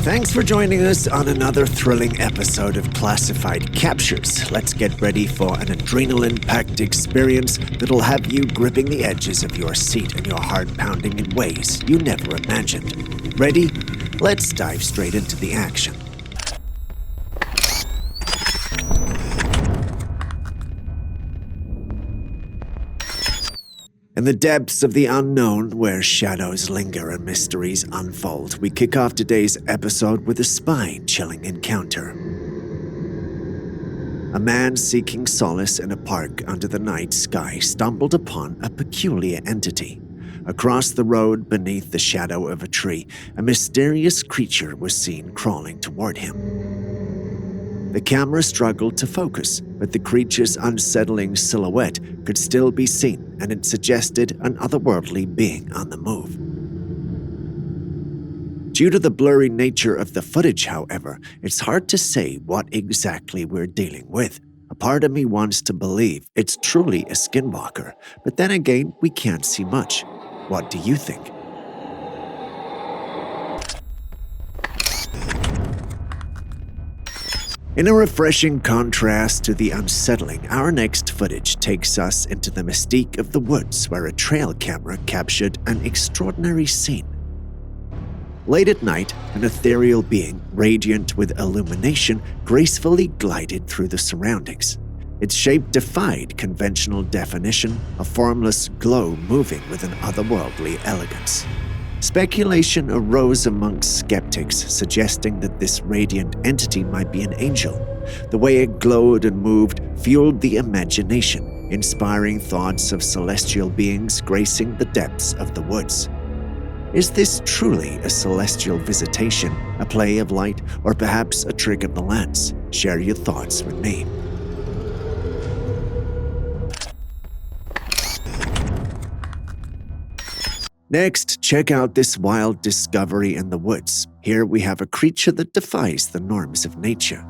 Thanks for joining us on another thrilling episode of Classified Captures. Let's get ready for an adrenaline-packed experience that'll have you gripping the edges of your seat and your heart pounding in ways you never imagined. Ready? Let's dive straight into the action. In the depths of the unknown, where shadows linger and mysteries unfold, we kick off today's episode with a spine-chilling encounter. A man seeking solace in a park under the night sky stumbled upon a peculiar entity. Across the road, beneath the shadow of a tree, a mysterious creature was seen crawling toward him. The camera struggled to focus, but the creature's unsettling silhouette could still be seen, and it suggested an otherworldly being on the move. Due to the blurry nature of the footage, however, it's hard to say what exactly we're dealing with. A part of me wants to believe it's truly a skinwalker, but then again, we can't see much. What do you think? In a refreshing contrast to the unsettling, our next footage takes us into the mystique of the woods, where a trail camera captured an extraordinary scene. Late at night, an ethereal being, radiant with illumination, gracefully glided through the surroundings. Its shape defied conventional definition, a formless glow moving with an otherworldly elegance. Speculation arose amongst skeptics, suggesting that this radiant entity might be an angel. The way it glowed and moved fueled the imagination, inspiring thoughts of celestial beings gracing the depths of the woods. Is this truly a celestial visitation, a play of light, or perhaps a trick of the lens? Share your thoughts with me. Next, check out this wild discovery in the woods. Here we have a creature that defies the norms of nature.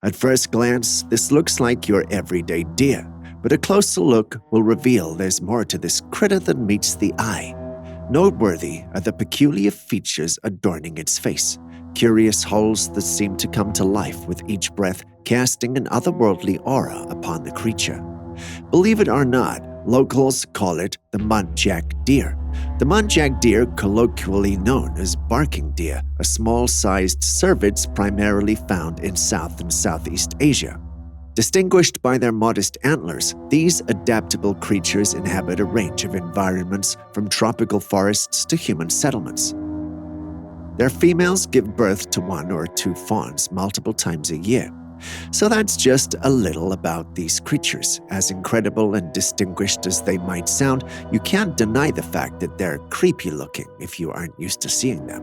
At first glance, this looks like your everyday deer, but a closer look will reveal there's more to this critter than meets the eye. Noteworthy are the peculiar features adorning its face, curious holes that seem to come to life with each breath, casting an otherworldly aura upon the creature. Believe it or not, locals call it the muntjac deer. The muntjac deer, colloquially known as barking deer, a small-sized cervids primarily found in South and Southeast Asia. Distinguished by their modest antlers, these adaptable creatures inhabit a range of environments from tropical forests to human settlements. Their females give birth to 1 or 2 fawns multiple times a year. So that's just a little about these creatures. As incredible and distinguished as they might sound, you can't deny the fact that they're creepy looking if you aren't used to seeing them.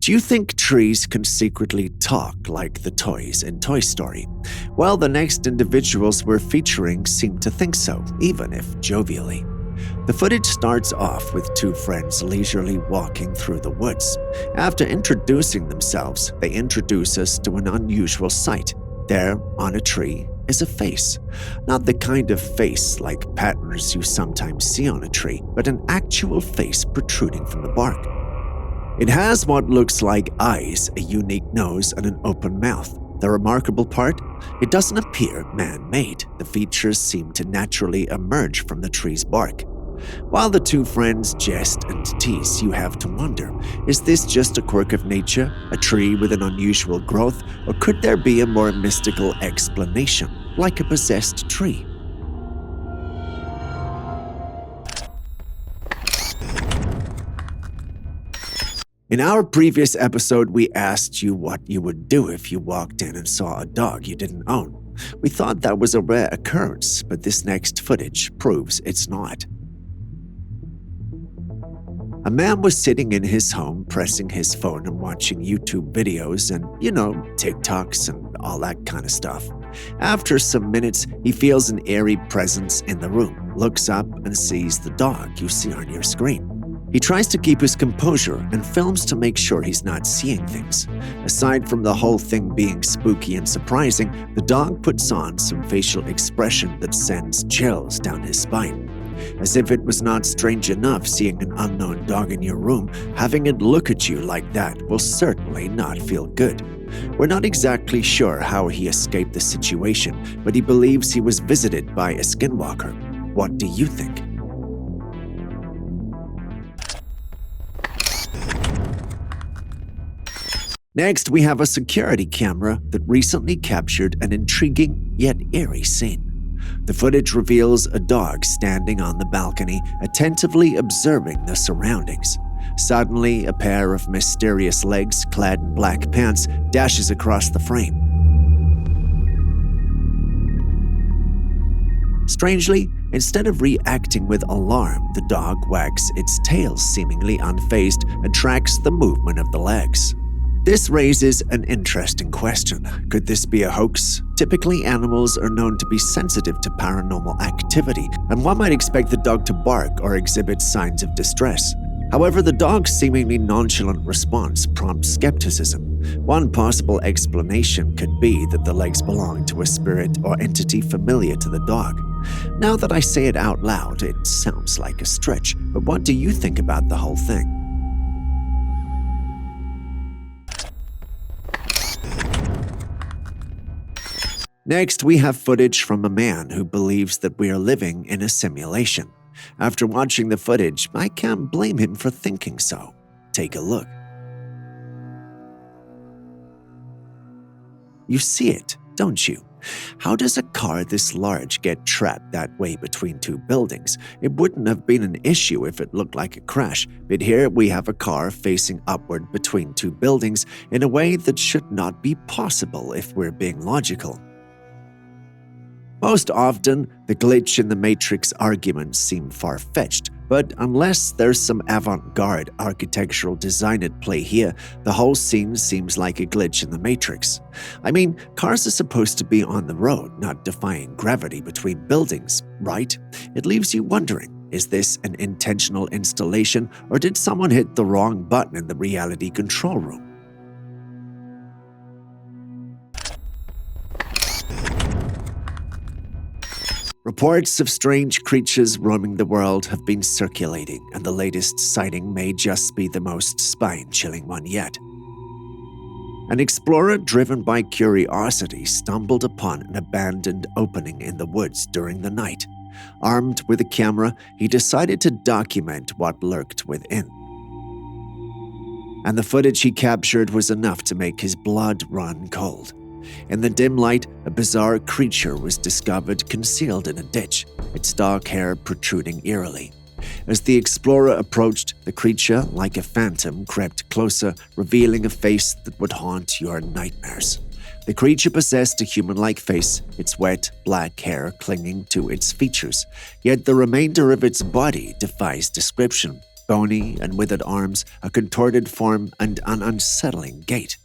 Do you think trees can secretly talk like the toys in Toy Story? Well, the next individuals we're featuring seem to think so, even if jovially. The footage starts off with 2 friends leisurely walking through the woods. After introducing themselves, they introduce us to an unusual sight. There, on a tree, is a face. Not the kind of face like patterns you sometimes see on a tree, but an actual face protruding from the bark. It has what looks like eyes, a unique nose, and an open mouth. The remarkable part? It doesn't appear man-made. The features seem to naturally emerge from the tree's bark. While the 2 friends jest and tease, you have to wonder, is this just a quirk of nature, a tree with an unusual growth, or could there be a more mystical explanation, like a possessed tree? In our previous episode, we asked you what you would do if you walked in and saw a dog you didn't own. We thought that was a rare occurrence, but this next footage proves it's not. A man was sitting in his home, pressing his phone and watching YouTube videos and, TikToks and all that kind of stuff. After some minutes, he feels an eerie presence in the room, looks up and sees the dog you see on your screen. He tries to keep his composure and films to make sure he's not seeing things. Aside from the whole thing being spooky and surprising, the dog puts on some facial expression that sends chills down his spine. As if it was not strange enough seeing an unknown dog in your room, having it look at you like that will certainly not feel good. We're not exactly sure how he escaped the situation, but he believes he was visited by a skinwalker. What do you think? Next, we have a security camera that recently captured an intriguing yet eerie scene. The footage reveals a dog standing on the balcony, attentively observing the surroundings. Suddenly, a pair of mysterious legs clad in black pants dashes across the frame. Strangely, instead of reacting with alarm, the dog wags its tail seemingly unfazed and tracks the movement of the legs. This raises an interesting question. Could this be a hoax? Typically, animals are known to be sensitive to paranormal activity, and one might expect the dog to bark or exhibit signs of distress. However, the dog's seemingly nonchalant response prompts skepticism. One possible explanation could be that the legs belong to a spirit or entity familiar to the dog. Now that I say it out loud, it sounds like a stretch, but what do you think about the whole thing? Next, we have footage from a man who believes that we are living in a simulation. After watching the footage, I can't blame him for thinking so. Take a look. You see it, don't you? How does a car this large get trapped that way between two buildings? It wouldn't have been an issue if it looked like a crash, but here we have a car facing upward between two buildings in a way that should not be possible if we're being logical. Most often, the glitch in the Matrix arguments seem far-fetched, but unless there's some avant-garde architectural design at play here, the whole scene seems like a glitch in the Matrix. I mean, cars are supposed to be on the road, not defying gravity between buildings, right? It leaves you wondering, is this an intentional installation, or did someone hit the wrong button in the reality control room? Reports of strange creatures roaming the world have been circulating, and the latest sighting may just be the most spine-chilling one yet. An explorer driven by curiosity stumbled upon an abandoned opening in the woods during the night. Armed with a camera, he decided to document what lurked within. And the footage he captured was enough to make his blood run cold. In the dim light, a bizarre creature was discovered concealed in a ditch, its dark hair protruding eerily. As the explorer approached, the creature, like a phantom, crept closer, revealing a face that would haunt your nightmares. The creature possessed a human-like face, its wet, black hair clinging to its features, yet the remainder of its body defies description. Bony and withered arms, a contorted form, and an unsettling gait.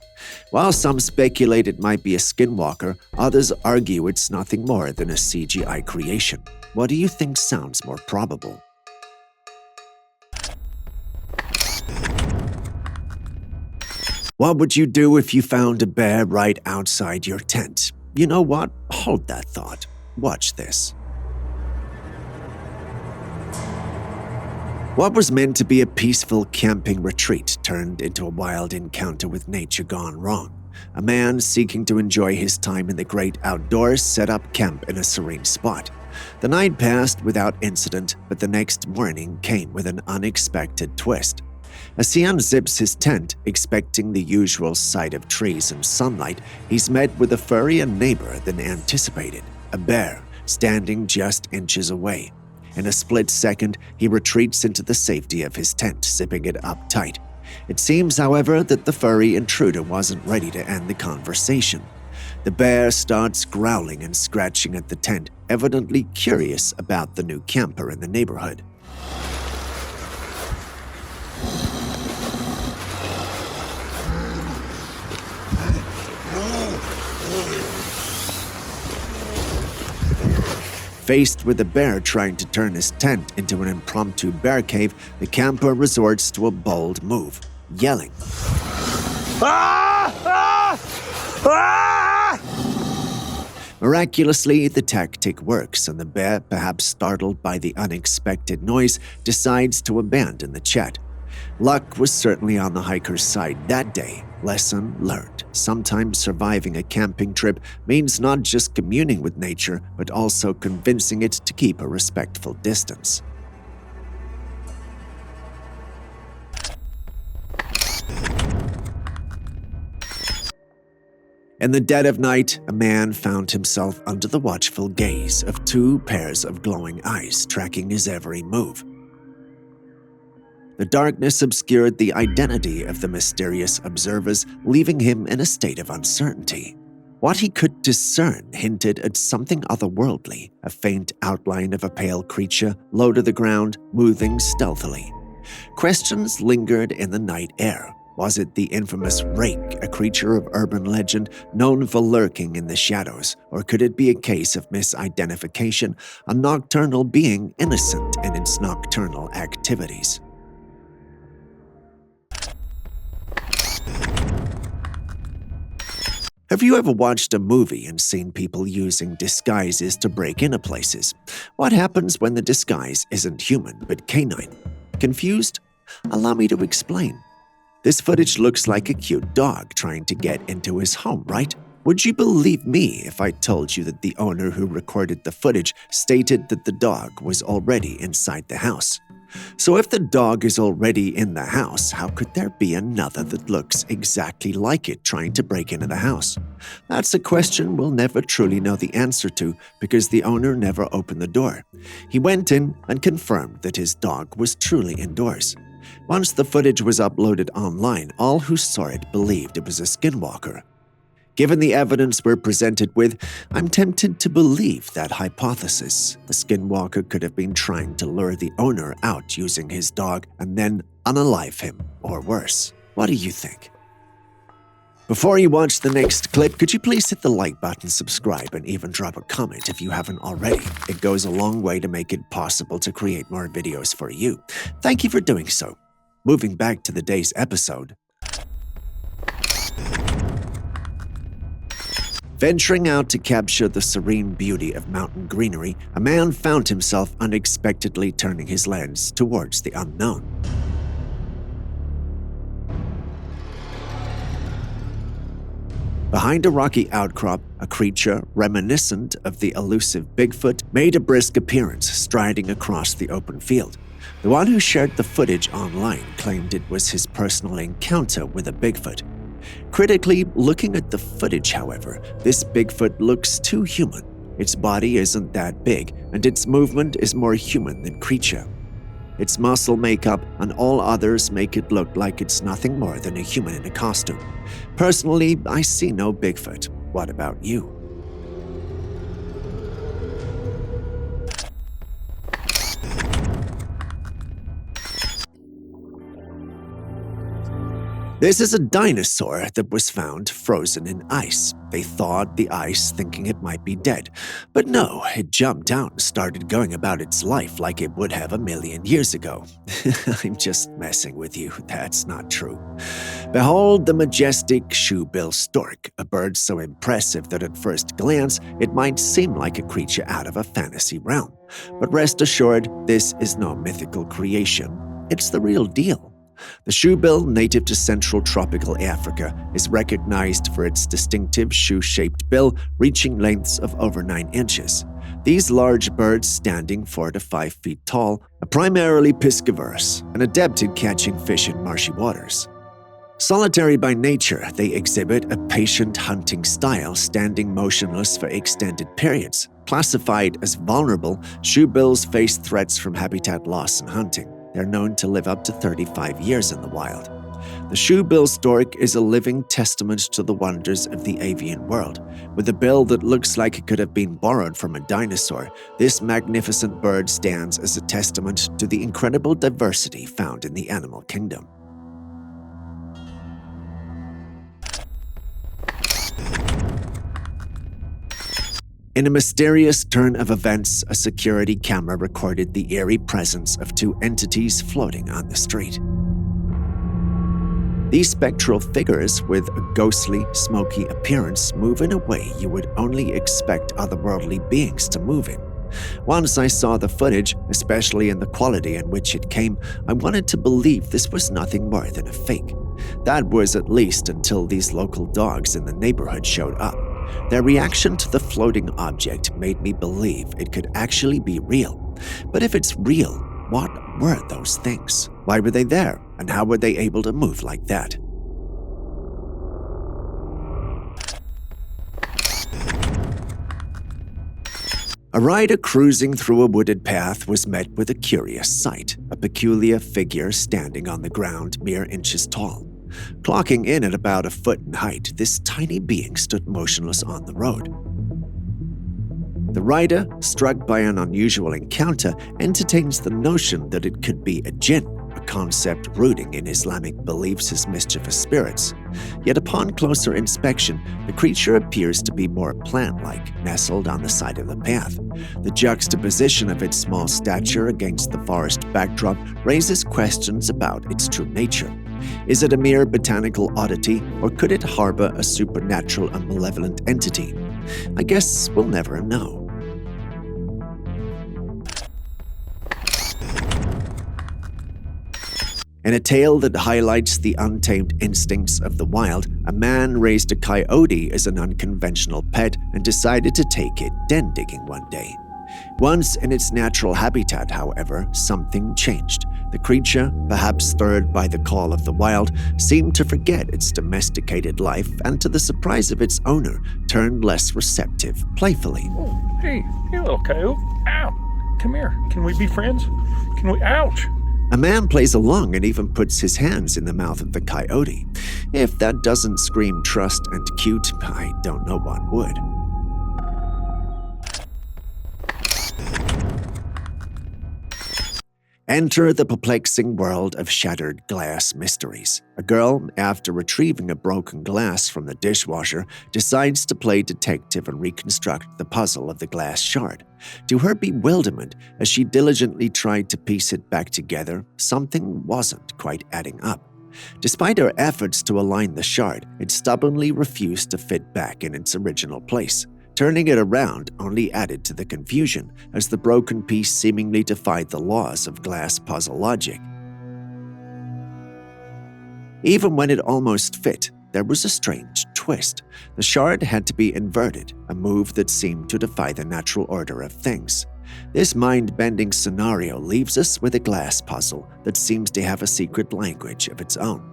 While some speculate it might be a skinwalker, others argue it's nothing more than a CGI creation. What do you think sounds more probable? What would you do if you found a bear right outside your tent? You know what? Hold that thought. Watch this. What was meant to be a peaceful camping retreat turned into a wild encounter with nature gone wrong. A man seeking to enjoy his time in the great outdoors set up camp in a serene spot. The night passed without incident, but the next morning came with an unexpected twist. As he unzips his tent, expecting the usual sight of trees and sunlight, he's met with a furrier neighbor than anticipated, a bear standing just inches away. In a split second, he retreats into the safety of his tent, zipping it up tight. It seems, however, that the furry intruder wasn't ready to end the conversation. The bear starts growling and scratching at the tent, evidently curious about the new camper in the neighborhood. Faced with a bear trying to turn his tent into an impromptu bear cave, the camper resorts to a bold move, yelling. Miraculously, the tactic works, and the bear, perhaps startled by the unexpected noise, decides to abandon the chat. Luck was certainly on the hiker's side that day. Lesson learned. Sometimes surviving a camping trip means not just communing with nature, but also convincing it to keep a respectful distance. In the dead of night, a man found himself under the watchful gaze of two pairs of glowing eyes tracking his every move. The darkness obscured the identity of the mysterious observers, leaving him in a state of uncertainty. What he could discern hinted at something otherworldly, a faint outline of a pale creature low to the ground, moving stealthily. Questions lingered in the night air. Was it the infamous Rake, a creature of urban legend known for lurking in the shadows? Or could it be a case of misidentification, a nocturnal being innocent in its nocturnal activities? Have you ever watched a movie and seen people using disguises to break into places? What happens when the disguise isn't human but canine? Confused? Allow me to explain. This footage looks like a cute dog trying to get into his home, right? Would you believe me if I told you that the owner who recorded the footage stated that the dog was already inside the house? So if the dog is already in the house, how could there be another that looks exactly like it trying to break into the house? That's a question we'll never truly know the answer to because the owner never opened the door. He went in and confirmed that his dog was truly indoors. Once the footage was uploaded online, all who saw it believed it was a skinwalker. Given the evidence we're presented with, I'm tempted to believe that hypothesis. The skinwalker could have been trying to lure the owner out using his dog and then unalive him, or worse. What do you think? Before you watch the next clip, could you please hit the like button, subscribe, and even drop a comment if you haven't already? It goes a long way to make it possible to create more videos for you. Thank you for doing so. Moving back to the day's episode. Venturing out to capture the serene beauty of mountain greenery, a man found himself unexpectedly turning his lens towards the unknown. Behind a rocky outcrop, a creature reminiscent of the elusive Bigfoot made a brisk appearance, striding across the open field. The one who shared the footage online claimed it was his personal encounter with a Bigfoot. Critically looking at the footage, however, this Bigfoot looks too human. Its body isn't that big, and its movement is more human than creature. Its muscle makeup and all others make it look like it's nothing more than a human in a costume. Personally, I see no Bigfoot. What about you? This is a dinosaur that was found frozen in ice. They thawed the ice thinking it might be dead. But no, it jumped out and started going about its life like it would have 1,000,000 years ago. I'm just messing with you. That's not true. Behold the majestic Shoebill stork, a bird so impressive that at first glance it might seem like a creature out of a fantasy realm. But rest assured, this is no mythical creation. It's the real deal. The shoebill, native to central tropical Africa, is recognized for its distinctive shoe-shaped bill reaching lengths of over 9 inches. These large birds, standing 4 to 5 feet tall, are primarily piscivorous and adept at catching fish in marshy waters. Solitary by nature, they exhibit a patient hunting style, standing motionless for extended periods. Classified as vulnerable, shoebills face threats from habitat loss and hunting. They're known to live up to 35 years in the wild. The shoebill stork is a living testament to the wonders of the avian world. With a bill that looks like it could have been borrowed from a dinosaur, this magnificent bird stands as a testament to the incredible diversity found in the animal kingdom. In a mysterious turn of events, a security camera recorded the eerie presence of two entities floating on the street. These spectral figures, with a ghostly, smoky appearance, move in a way you would only expect otherworldly beings to move in. Once I saw the footage, especially in the quality in which it came, I wanted to believe this was nothing more than a fake. That was at least until these local dogs in the neighborhood showed up. Their reaction to the floating object made me believe it could actually be real. But if it's real, what were those things? Why were they there? And how were they able to move like that? A rider cruising through a wooded path was met with a curious sight, a peculiar figure standing on the ground mere inches tall. Clocking in at about a foot in height, this tiny being stood motionless on the road. The rider, struck by an unusual encounter, entertains the notion that it could be a jinn, a concept rooting in Islamic beliefs as mischievous spirits. Yet upon closer inspection, the creature appears to be more plant-like, nestled on the side of the path. The juxtaposition of its small stature against the forest backdrop raises questions about its true nature. Is it a mere botanical oddity, or could it harbor a supernatural and malevolent entity? I guess we'll never know. In a tale that highlights the untamed instincts of the wild, a man raised a coyote as an unconventional pet and decided to take it den digging one day. Once in its natural habitat, however, something changed. The creature, perhaps stirred by the call of the wild, seemed to forget its domesticated life and, to the surprise of its owner, turned less receptive, playfully. Oh, hey little coyote. Ow, come here. Can we be friends? Can we? Ouch. A man plays along and even puts his hands in the mouth of the coyote. If that doesn't scream trust and cute, I don't know what would. Enter the perplexing world of shattered glass mysteries. A girl, after retrieving a broken glass from the dishwasher, decides to play detective and reconstruct the puzzle of the glass shard. To her bewilderment, as she diligently tried to piece it back together, something wasn't quite adding up. Despite her efforts to align the shard, it stubbornly refused to fit back in its original place. Turning it around only added to the confusion, as the broken piece seemingly defied the laws of glass puzzle logic. Even when it almost fit, there was a strange twist. The shard had to be inverted, a move that seemed to defy the natural order of things. This mind-bending scenario leaves us with a glass puzzle that seems to have a secret language of its own.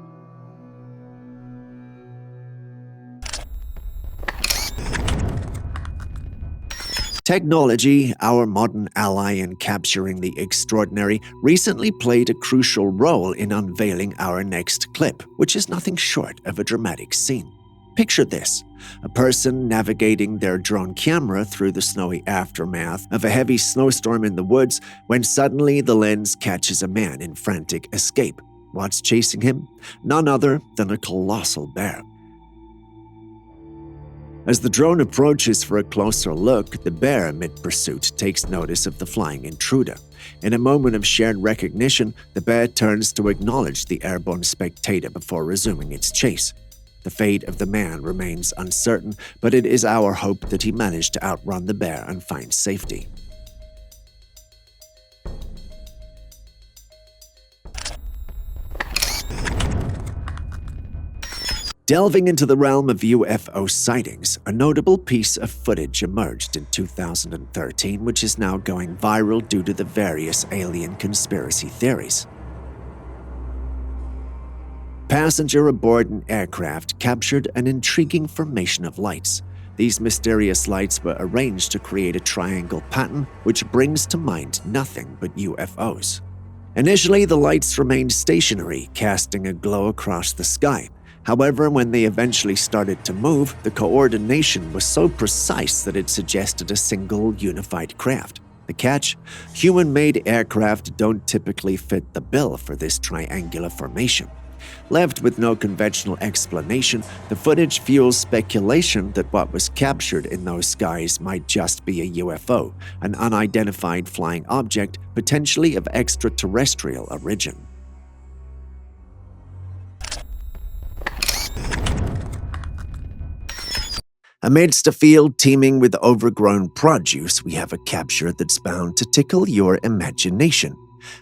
Technology, our modern ally in capturing the extraordinary, recently played a crucial role in unveiling our next clip, which is nothing short of a dramatic scene. Picture this: a person navigating their drone camera through the snowy aftermath of a heavy snowstorm in the woods when suddenly the lens catches a man in frantic escape. What's chasing him? None other than a colossal bear. As the drone approaches for a closer look, the bear, mid-pursuit, takes notice of the flying intruder. In a moment of shared recognition, the bear turns to acknowledge the airborne spectator before resuming its chase. The fate of the man remains uncertain, but it is our hope that he managed to outrun the bear and find safety. Delving into the realm of UFO sightings, a notable piece of footage emerged in 2013, which is now going viral due to the various alien conspiracy theories. Passenger aboard an aircraft captured an intriguing formation of lights. These mysterious lights were arranged to create a triangle pattern, which brings to mind nothing but UFOs. Initially, the lights remained stationary, casting a glow across the sky. However, when they eventually started to move, the coordination was so precise that it suggested a single unified craft. The catch? Human-made aircraft don't typically fit the bill for this triangular formation. Left with no conventional explanation, the footage fuels speculation that what was captured in those skies might just be a UFO, an unidentified flying object potentially of extraterrestrial origin. Amidst a field teeming with overgrown produce, we have a capture that's bound to tickle your imagination.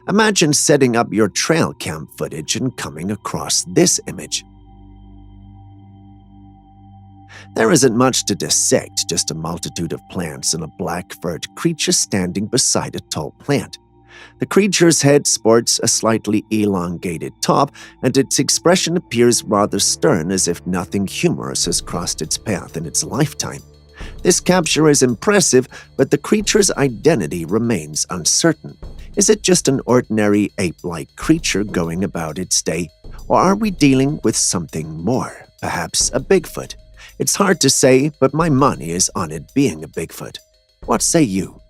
Imagine setting up your trail cam footage and coming across this image. There isn't much to dissect, just a multitude of plants and a black-furred creature standing beside a tall plant. The creature's head sports a slightly elongated top, and its expression appears rather stern, as if nothing humorous has crossed its path in its lifetime. This capture is impressive, but the creature's identity remains uncertain. Is it just an ordinary ape-like creature going about its day, or are we dealing with something more, perhaps a Bigfoot? It's hard to say, but my money is on it being a Bigfoot. What say you?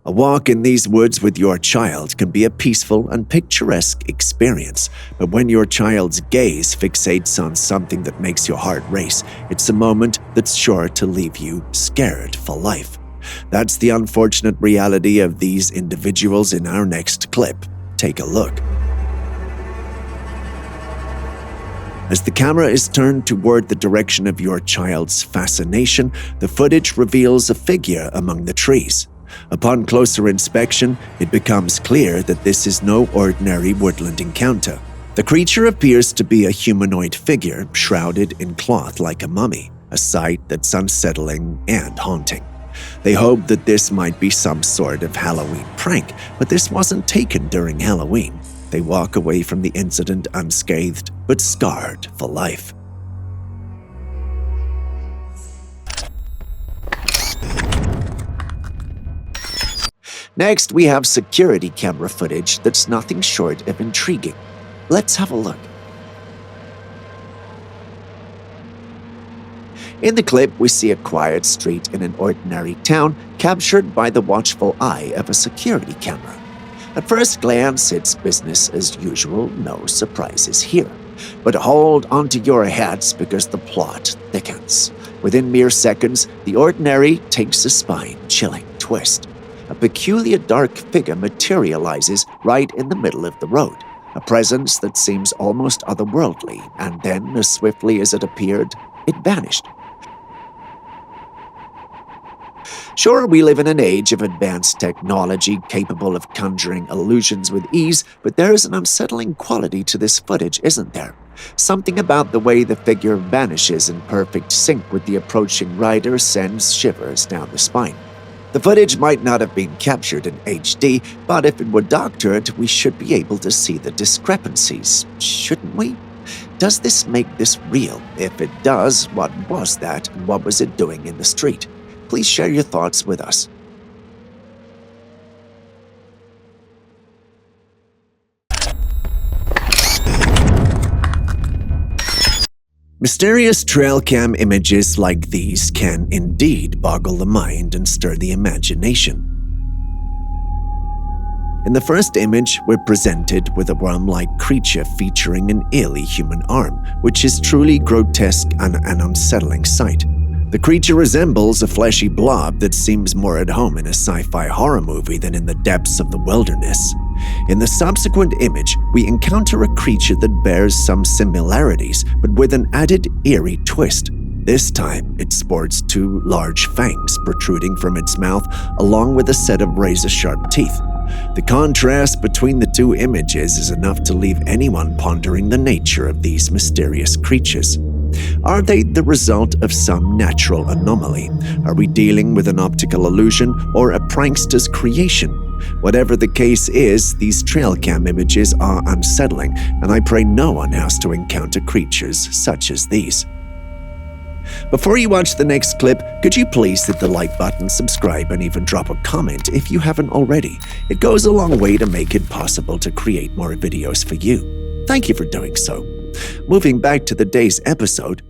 A walk in these woods with your child can be a peaceful and picturesque experience, but when your child's gaze fixates on something that makes your heart race, it's a moment that's sure to leave you scared for life. That's the unfortunate reality of these individuals in our next clip. Take a look. As the camera is turned toward the direction of your child's fascination, the footage reveals a figure among the trees. Upon closer inspection, it becomes clear that this is no ordinary woodland encounter. The creature appears to be a humanoid figure shrouded in cloth like a mummy, a sight that's unsettling and haunting. They hope that this might be some sort of Halloween prank, but this wasn't taken during Halloween. They walk away from the incident unscathed, but scarred for life. Next, we have security camera footage that's nothing short of intriguing. Let's have a look. In the clip, we see a quiet street in an ordinary town captured by the watchful eye of a security camera. At first glance, it's business as usual, no surprises here. But hold onto your hats because the plot thickens. Within mere seconds, the ordinary takes a spine-chilling twist. A peculiar dark figure materializes right in the middle of the road, a presence that seems almost otherworldly, and then, as swiftly as it appeared, it vanished. Sure, we live in an age of advanced technology capable of conjuring illusions with ease, but there is an unsettling quality to this footage, isn't there? Something about the way the figure vanishes in perfect sync with the approaching rider sends shivers down the spine. The footage might not have been captured in HD, but if it were doctored, we should be able to see the discrepancies, shouldn't we? Does this make this real? If it does, what was that and what was it doing in the street? Please share your thoughts with us. Mysterious trail cam images like these can indeed boggle the mind and stir the imagination. In the first image, we're presented with a worm-like creature featuring an eerie human arm, which is truly grotesque and an unsettling sight. The creature resembles a fleshy blob that seems more at home in a sci-fi horror movie than in the depths of the wilderness. In the subsequent image, we encounter a creature that bears some similarities, but with an added eerie twist. This time, it sports two large fangs protruding from its mouth, along with a set of razor-sharp teeth. The contrast between the two images is enough to leave anyone pondering the nature of these mysterious creatures. Are they the result of some natural anomaly? Are we dealing with an optical illusion or a prankster's creation? Whatever the case is, these trail cam images are unsettling, and I pray no one has to encounter creatures such as these. Before you watch the next clip, could you please hit the like button, subscribe, and even drop a comment if you haven't already? It goes a long way to make it possible to create more videos for you. Thank you for doing so. Moving back to the day's episode.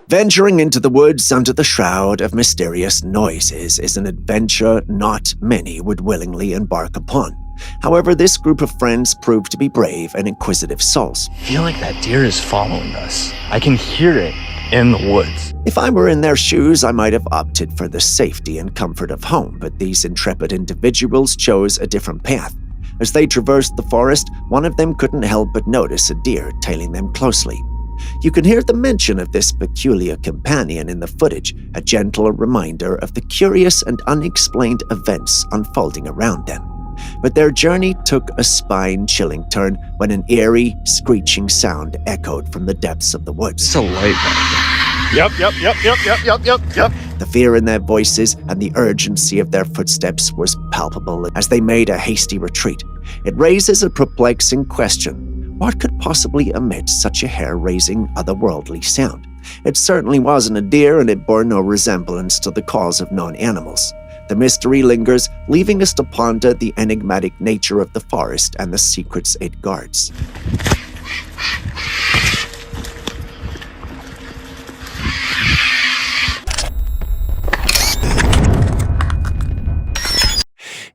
Venturing into the woods under the shroud of mysterious noises is an adventure not many would willingly embark upon. However, this group of friends proved to be brave and inquisitive souls. I feel like that deer is following us. I can hear it in the woods. If I were in their shoes, I might have opted for the safety and comfort of home, but these intrepid individuals chose a different path. As they traversed the forest, one of them couldn't help but notice a deer tailing them closely. You can hear the mention of this peculiar companion in the footage, a gentle reminder of the curious and unexplained events unfolding around them. But their journey took a spine-chilling turn when an eerie, screeching sound echoed from the depths of the woods. It's a light back Yep. The fear in their voices and the urgency of their footsteps was palpable as they made a hasty retreat. It raises a perplexing question. What could possibly emit such a hair-raising, otherworldly sound? It certainly wasn't a deer, and it bore no resemblance to the calls of known animals. The mystery lingers, leaving us to ponder the enigmatic nature of the forest and the secrets it guards.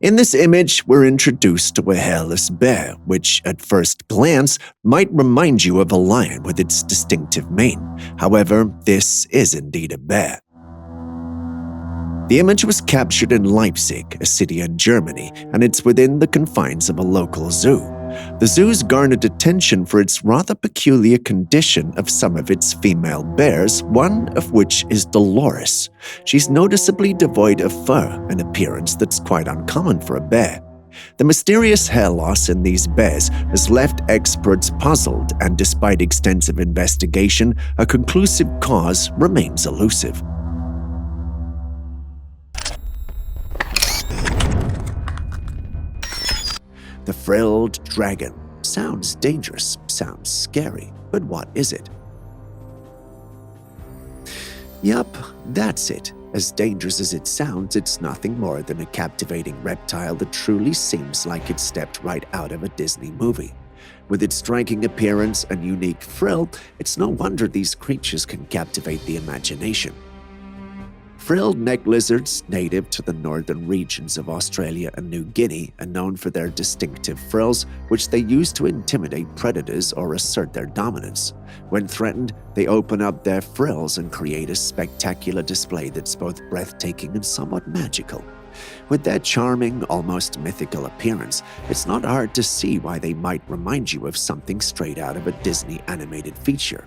In this image, we're introduced to a hairless bear, which at first glance might remind you of a lion with its distinctive mane. However, this is indeed a bear. The image was captured in Leipzig, a city in Germany, and it's within the confines of a local zoo. The zoo's garnered attention for its rather peculiar condition of some of its female bears, one of which is Dolores. She's noticeably devoid of fur, an appearance that's quite uncommon for a bear. The mysterious hair loss in these bears has left experts puzzled, and despite extensive investigation, a conclusive cause remains elusive. The frilled dragon. Sounds dangerous, sounds scary, but what is it? Yup, that's it. As dangerous as it sounds, it's nothing more than a captivating reptile that truly seems like it stepped right out of a Disney movie. With its striking appearance and unique frill, it's no wonder these creatures can captivate the imagination. Frilled neck lizards, native to the northern regions of Australia and New Guinea, are known for their distinctive frills, which they use to intimidate predators or assert their dominance. When threatened, they open up their frills and create a spectacular display that's both breathtaking and somewhat magical. With their charming, almost mythical appearance, it's not hard to see why they might remind you of something straight out of a Disney animated feature.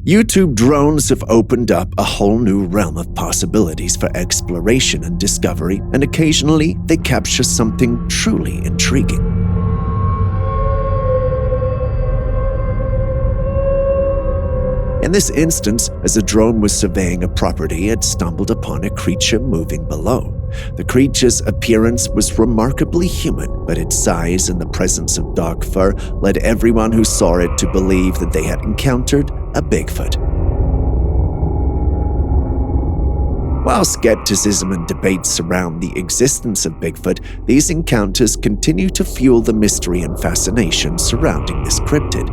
YouTube drones have opened up a whole new realm of possibilities for exploration and discovery, and occasionally they capture something truly intriguing. In this instance, as a drone was surveying a property, it stumbled upon a creature moving below. The creature's appearance was remarkably human, but its size and the presence of dark fur led everyone who saw it to believe that they had encountered a Bigfoot. While skepticism and debates surround the existence of Bigfoot, these encounters continue to fuel the mystery and fascination surrounding this cryptid.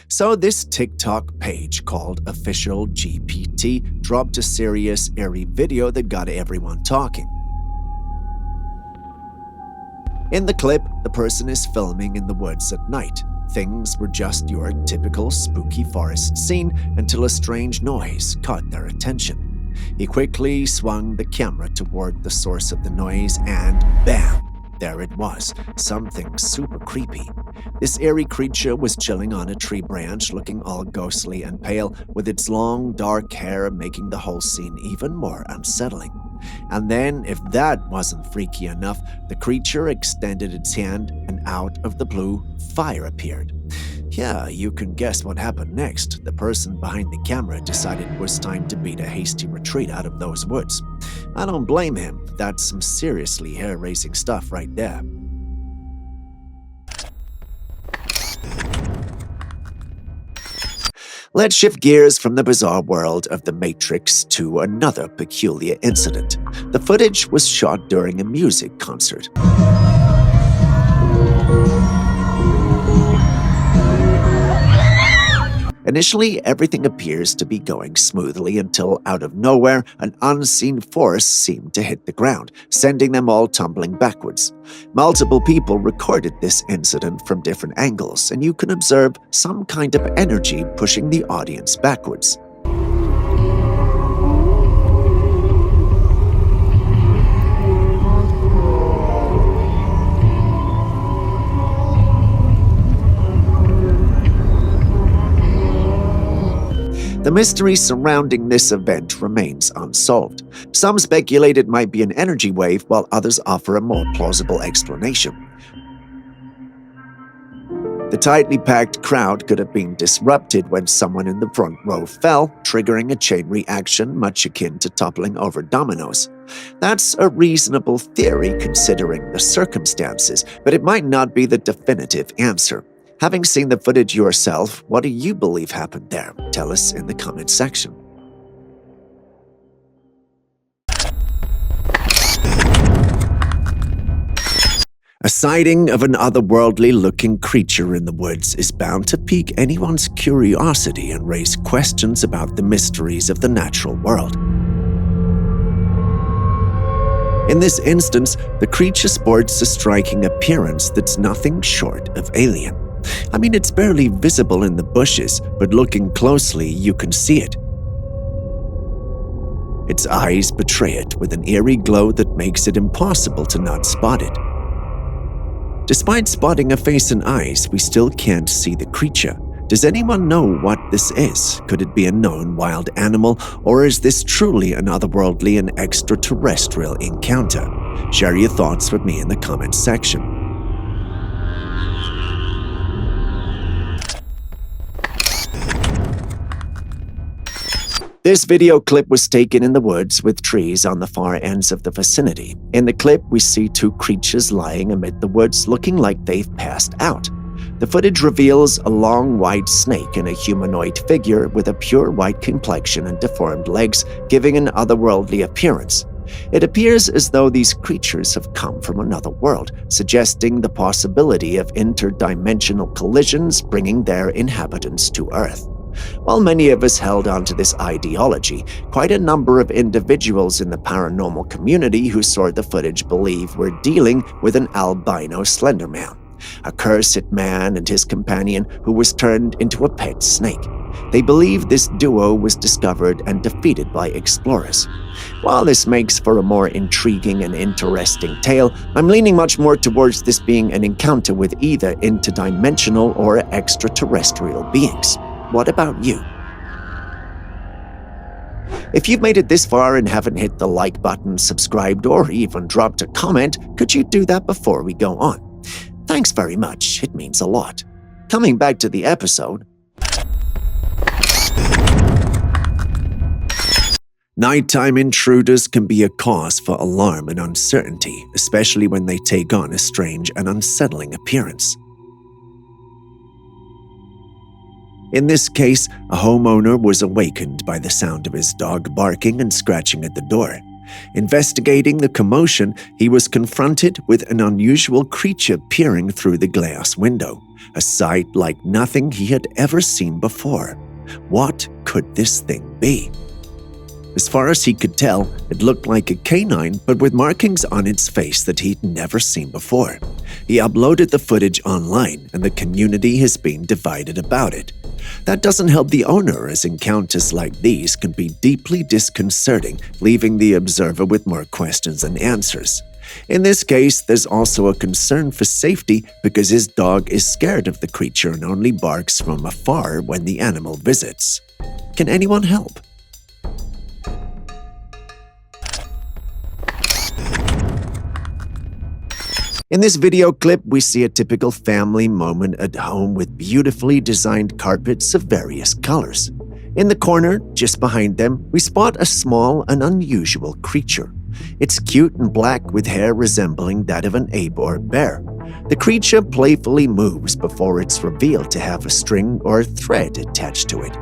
So this TikTok page called Official GPT dropped a serious, eerie video that got everyone talking. In the clip, the person is filming in the woods at night. Things were just your typical spooky forest scene until a strange noise caught their attention. He quickly swung the camera toward the source of the noise and bam! There it was, something super creepy. This eerie creature was chilling on a tree branch, looking all ghostly and pale, with its long, dark hair making the whole scene even more unsettling. And then, if that wasn't freaky enough, the creature extended its hand, and out of the blue, fire appeared. Yeah, you can guess what happened next. The person behind the camera decided it was time to beat a hasty retreat out of those woods. I don't blame him. That's some seriously hair-raising stuff right there. Let's shift gears from the bizarre world of the Matrix to another peculiar incident. The footage was shot during a music concert. Initially, everything appears to be going smoothly until out of nowhere, an unseen force seemed to hit the ground, sending them all tumbling backwards. Multiple people recorded this incident from different angles, and you can observe some kind of energy pushing the audience backwards. The mystery surrounding this event remains unsolved. Some speculate it might be an energy wave, while others offer a more plausible explanation. The tightly packed crowd could have been disrupted when someone in the front row fell, triggering a chain reaction much akin to toppling over dominoes. That's a reasonable theory considering the circumstances, but it might not be the definitive answer. Having seen the footage yourself, what do you believe happened there? Tell us in the comments section. A sighting of an otherworldly-looking creature in the woods is bound to pique anyone's curiosity and raise questions about the mysteries of the natural world. In this instance, the creature sports a striking appearance that's nothing short of alien. I mean, it's barely visible in the bushes, but looking closely, you can see it. Its eyes betray it with an eerie glow that makes it impossible to not spot it. Despite spotting a face and eyes, we still can't see the creature. Does anyone know what this is? Could it be a known wild animal, or is this truly an otherworldly and extraterrestrial encounter? Share your thoughts with me in the comments section. This video clip was taken in the woods with trees on the far ends of the vicinity. In the clip, we see two creatures lying amid the woods looking like they've passed out. The footage reveals a long white snake and a humanoid figure with a pure white complexion and deformed legs, giving an otherworldly appearance. It appears as though these creatures have come from another world, suggesting the possibility of interdimensional collisions bringing their inhabitants to Earth. While many of us held on to this ideology, quite a number of individuals in the paranormal community who saw the footage believe we're dealing with an albino Slender man, a cursed man and his companion who was turned into a pet snake. They believe this duo was discovered and defeated by explorers. While this makes for a more intriguing and interesting tale, I'm leaning much more towards this being an encounter with either interdimensional or extraterrestrial beings. What about you? If you've made it this far and haven't hit the like button, subscribed, or even dropped a comment, could you do that before we go on? Thanks very much, it means a lot. Coming back to the episode. Nighttime intruders can be a cause for alarm and uncertainty, especially when they take on a strange and unsettling appearance. In this case, a homeowner was awakened by the sound of his dog barking and scratching at the door. Investigating the commotion, he was confronted with an unusual creature peering through the glass window, a sight like nothing he had ever seen before. What could this thing be? As far as he could tell, it looked like a canine, but with markings on its face that he'd never seen before. He uploaded the footage online, and the community has been divided about it. That doesn't help the owner, as encounters like these can be deeply disconcerting, leaving the observer with more questions than answers. In this case, there's also a concern for safety because his dog is scared of the creature and only barks from afar when the animal visits. Can anyone help? In this video clip, we see a typical family moment at home with beautifully designed carpets of various colors. In the corner, just behind them, we spot a small and unusual creature. It's cute and black with hair resembling that of an ape or bear. The creature playfully moves before it's revealed to have a string or thread attached to it.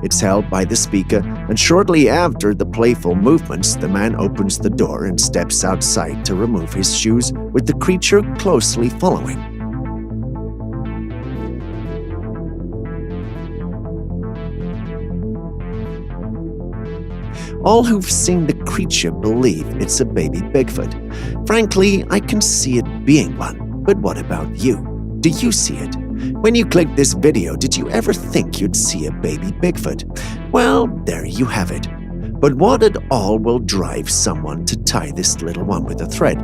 It's held by the speaker, and shortly after the playful movements, the man opens the door and steps outside to remove his shoes, with the creature closely following. All who've seen the creature believe it's a baby Bigfoot. Frankly, I can see it being one, but what about you? Do you see it? When you clicked this video, did you ever think you'd see a baby Bigfoot? Well, there you have it. But what at all will drive someone to tie this little one with a thread?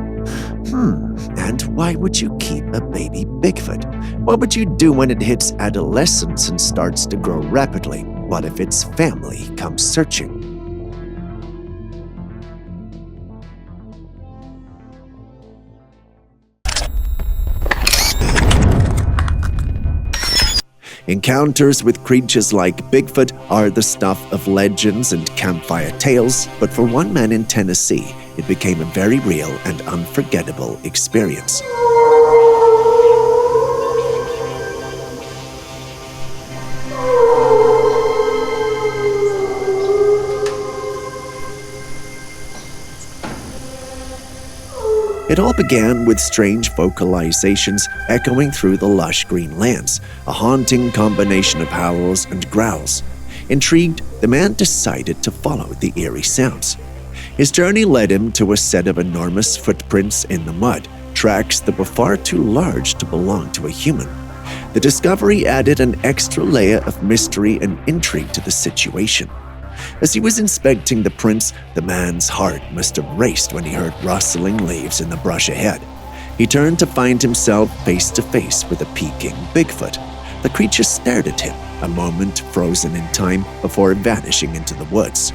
And why would you keep a baby Bigfoot? What would you do when it hits adolescence and starts to grow rapidly? What if its family comes searching? Encounters with creatures like Bigfoot are the stuff of legends and campfire tales, but for one man in Tennessee, it became a very real and unforgettable experience. It all began with strange vocalizations echoing through the lush green lands, a haunting combination of howls and growls. Intrigued, the man decided to follow the eerie sounds. His journey led him to a set of enormous footprints in the mud, tracks that were far too large to belong to a human. The discovery added an extra layer of mystery and intrigue to the situation. As he was inspecting the prints, the man's heart must have raced when he heard rustling leaves in the brush ahead. He turned to find himself face to face with a peeking Bigfoot. The creature stared at him, a moment frozen in time before vanishing into the woods.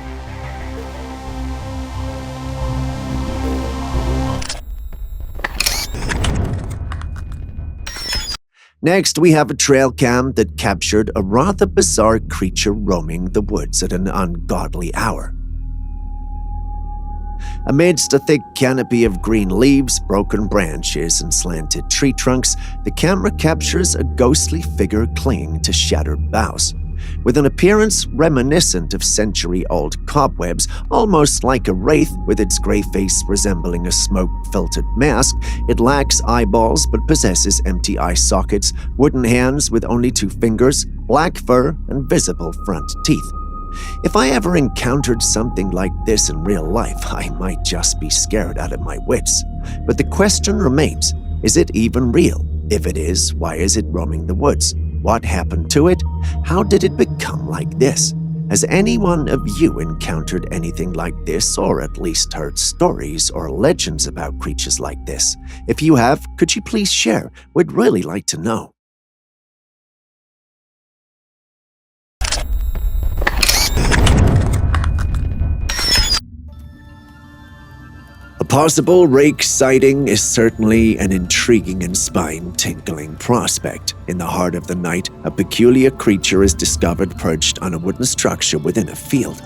Next, we have a trail cam that captured a rather bizarre creature roaming the woods at an ungodly hour. Amidst a thick canopy of green leaves, broken branches, and slanted tree trunks, the camera captures a ghostly figure clinging to shattered boughs. With an appearance reminiscent of century-old cobwebs, almost like a wraith with its gray face resembling a smoke-filtered mask, it lacks eyeballs but possesses empty eye sockets, wooden hands with only 2 fingers, black fur, and visible front teeth. If I ever encountered something like this in real life, I might just be scared out of my wits. But the question remains, is it even real? If it is, why is it roaming the woods? What happened to it? How did it become like this? Has any one of you encountered anything like this, or at least heard stories or legends about creatures like this? If you have, could you please share? We'd really like to know. A possible Rake sighting is certainly an intriguing and spine-tingling prospect. In the heart of the night, a peculiar creature is discovered perched on a wooden structure within a field.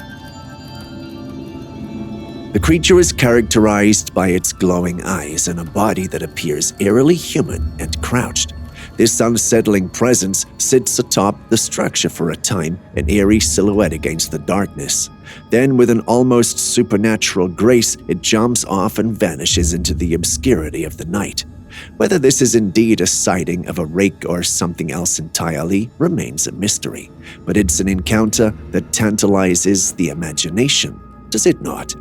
The creature is characterized by its glowing eyes and a body that appears eerily human and crouched. This unsettling presence sits atop the structure for a time, an eerie silhouette against the darkness. Then, with an almost supernatural grace, it jumps off and vanishes into the obscurity of the night. Whether this is indeed a sighting of a Rake or something else entirely remains a mystery, but it's an encounter that tantalizes the imagination, does it not?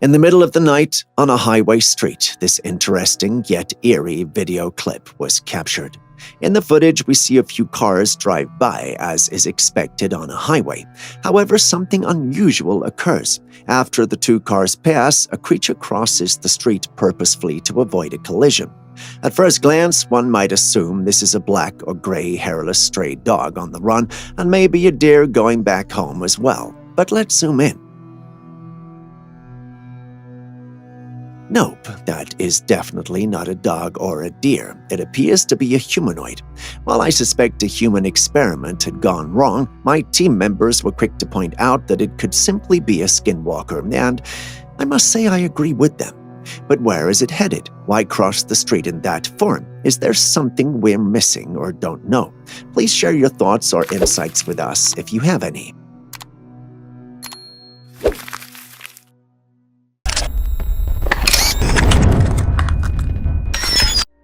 In the middle of the night, on a highway street, this interesting yet eerie video clip was captured. In the footage, we see a few cars drive by, as is expected on a highway. However, something unusual occurs. After the 2 cars pass, a creature crosses the street purposefully to avoid a collision. At first glance, one might assume this is a black or gray hairless stray dog on the run, and maybe a deer going back home as well. But let's zoom in. Nope, that is definitely not a dog or a deer. It appears to be a humanoid. While I suspect a human experiment had gone wrong, my team members were quick to point out that it could simply be a skinwalker, and I must say I agree with them. But where is it headed? Why cross the street in that form? Is there something we're missing or don't know? Please share your thoughts or insights with us if you have any.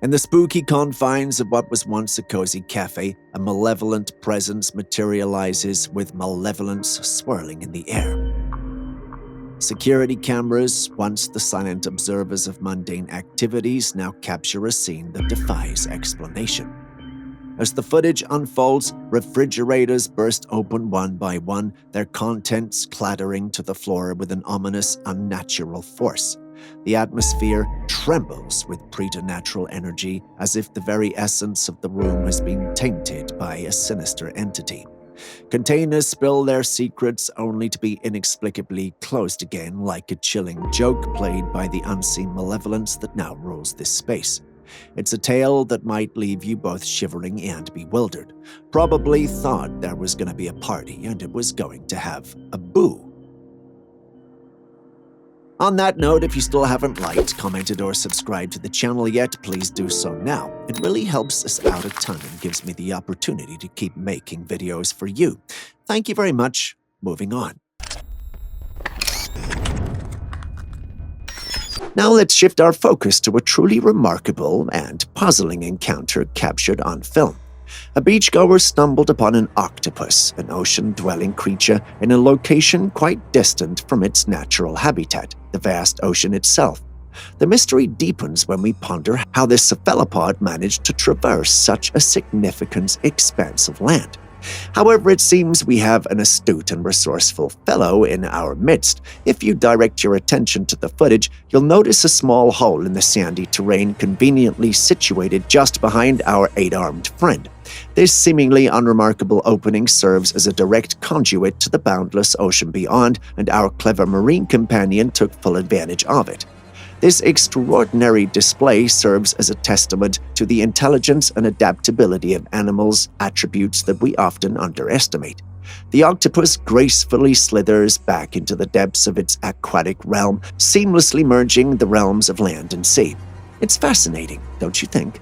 In the spooky confines of what was once a cozy cafe, a malevolent presence materializes with malevolence swirling in the air. Security cameras, once the silent observers of mundane activities, now capture a scene that defies explanation. As the footage unfolds, refrigerators burst open one by one, their contents clattering to the floor with an ominous, unnatural force. The atmosphere trembles with preternatural energy, as if the very essence of the room has been tainted by a sinister entity. Containers spill their secrets only to be inexplicably closed again, like a chilling joke played by the unseen malevolence that now rules this space. It's a tale that might leave you both shivering and bewildered. Probably thought there was going to be a party and it was going to have a boo. On that note, if you still haven't liked, commented, or subscribed to the channel yet, please do so now. It really helps us out a ton and gives me the opportunity to keep making videos for you. Thank you very much. Moving on. Now let's shift our focus to a truly remarkable and puzzling encounter captured on film. A beachgoer stumbled upon an octopus, an ocean-dwelling creature, in a location quite distant from its natural habitat, the vast ocean itself. The mystery deepens when we ponder how this cephalopod managed to traverse such a significant expanse of land. However, it seems we have an astute and resourceful fellow in our midst. If you direct your attention to the footage, you'll notice a small hole in the sandy terrain conveniently situated just behind our 8-armed friend. This seemingly unremarkable opening serves as a direct conduit to the boundless ocean beyond, and our clever marine companion took full advantage of it. This extraordinary display serves as a testament to the intelligence and adaptability of animals, attributes that we often underestimate. The octopus gracefully slithers back into the depths of its aquatic realm, seamlessly merging the realms of land and sea. It's fascinating, don't you think?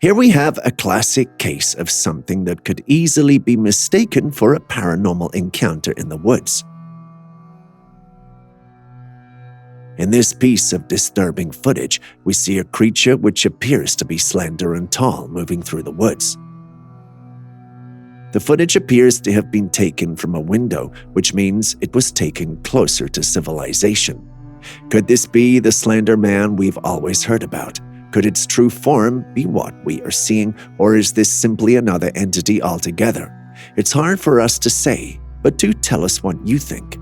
Here we have a classic case of something that could easily be mistaken for a paranormal encounter in the woods. In this piece of disturbing footage, we see a creature which appears to be slender and tall moving through the woods. The footage appears to have been taken from a window, which means it was taken closer to civilization. Could this be the slender man we've always heard about? Could its true form be what we are seeing, or is this simply another entity altogether? It's hard for us to say, but do tell us what you think.